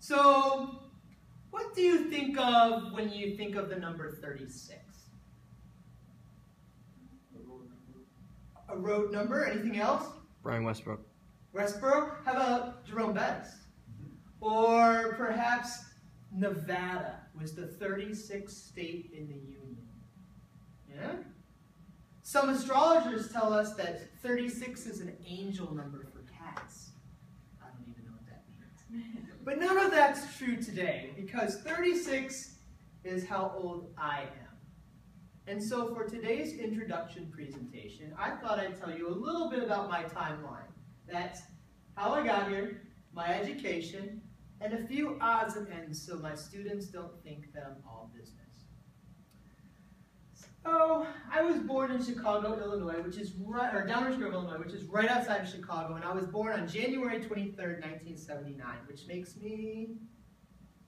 So, what do you think of when you think of the number 36? A road number? Anything else? Brian Westbrook. Westbrook? How about Jerome Bettis? Or perhaps Nevada was the 36th state in the Union. Yeah? Some astrologers tell us that 36 is an angel number for cats. I don't even know what that means. But none of that's true today, because 36 is how old I am. And so for today's introduction presentation, I thought I'd tell you a little bit about my timeline. That's how I got here, my education, and a few odds and ends so my students don't think that I'm all business. So, I was born in Chicago, Illinois, which is right, or Downers Grove, Illinois, which is right outside of Chicago, and I was born on January 23rd, 1979, which makes me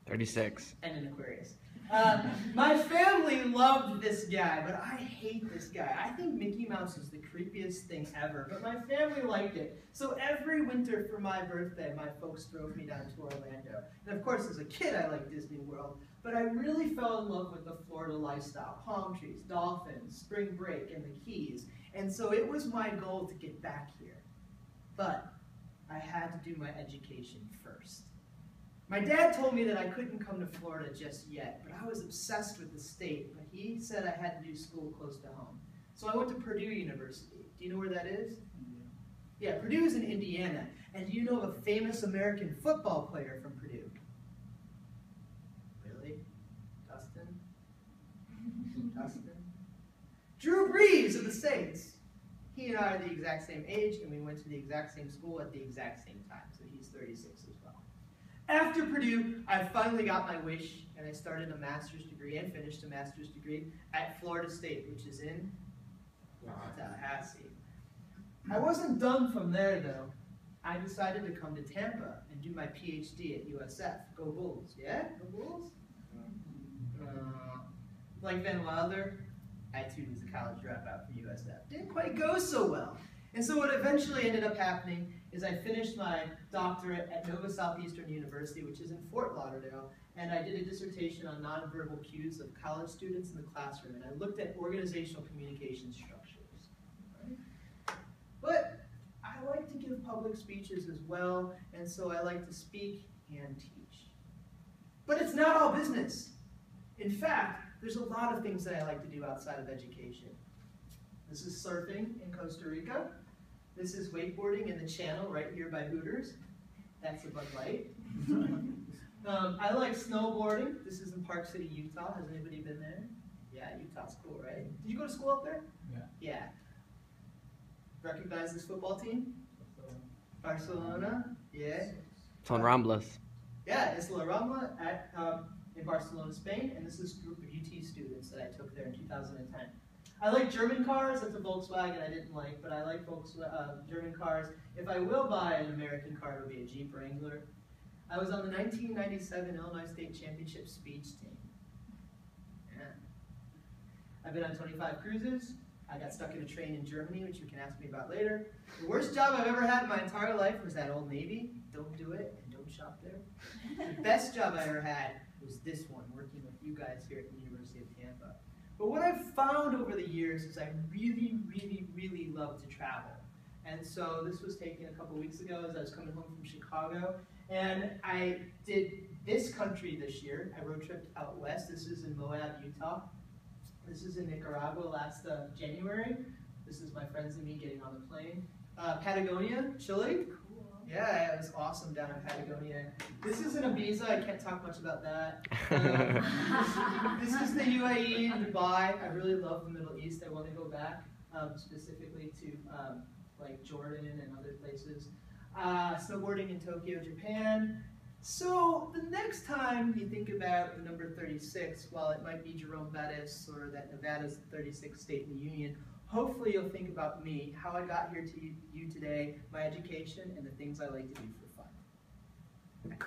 36. and an Aquarius. My family loved this guy, but I hate this guy. I think Mickey Mouse is the creepiest thing ever, but my family liked it. So every winter for my birthday, my folks drove me down to Orlando. And of course, as a kid, I liked Disney World, but I really fell in love with the Florida lifestyle. Palm trees, dolphins, spring break, and the Keys. And so it was my goal to get back here. But I had to do my education first. My dad told me that I couldn't come to Florida just yet, but I was obsessed with the state, but he said I had to do school close to home. So I went to Purdue University. Do you know where that is? Yeah, Purdue is in Indiana. And do you know of a famous American football player from Purdue? Really? Dustin? Dustin? Drew Brees of the Saints. He and I are the exact same age, and we went to the exact same school at the exact same time, so he's 36 as well. After Purdue, I finally got my wish, and I started a master's degree and finished a master's degree at Florida State, which is in Tallahassee. I wasn't done from there, though. I decided to come to Tampa and do my PhD at USF. Go Bulls, yeah? Go Bulls? Like Van Wilder, I too was a college dropout for USF. Didn't quite go so well. And so what eventually ended up happening is I finished my doctorate at Nova Southeastern University, which is in Fort Lauderdale, and I did a dissertation on nonverbal cues of college students in the classroom, and I looked at organizational communication structures. Right? But I like to give public speeches as well, and so I like to speak and teach. But it's not all business. In fact, there's a lot of things that I like to do outside of education. This is surfing in Costa Rica. This is wakeboarding in the channel right here by Hooters. That's a Bud Light. I like snowboarding. This is in Park City, Utah. Has anybody been there? Yeah, Utah's cool, right? Did you go to school up there? Yeah. Yeah. Recognize this football team? Barcelona? Yeah. It's on Ramblas. Yeah, it's La Rambla at, in Barcelona, Spain, and this is a group of UT students that I took there in 2010. I like German cars. That's a Volkswagen I didn't like, but I like German cars. If I will buy an American car, it would be a Jeep Wrangler. I was on the 1997 Illinois State Championship speech team. Yeah. I've been on 25 cruises. I got stuck in a train in Germany, which you can ask me about later. The worst job I've ever had in my entire life was at Old Navy. Don't do it, and don't shop there. The best job I ever had was this one, working with you guys here at the University of Tampa. But what I've found over the years is I really, really, really love to travel. And so this was taken a couple weeks ago as I was coming home from Chicago. And I did this country this year. I road tripped out west. This is in Moab, Utah. This is in Nicaragua last January. This is my friends and me getting on the plane. Patagonia, Chile. Yeah, it was awesome down in Patagonia. This is in Ibiza. I can't talk much about that. This is the UAE in Dubai. I really love the Middle East. I want to go back specifically to like Jordan and other places. Snowboarding in Tokyo, Japan. So the next time you think about the number 36, while it might be Jerome Bettis or that Nevada's the 36th state in the Union, hopefully you'll think about me, how I got here to you today, my education, and the things I like to do for fun.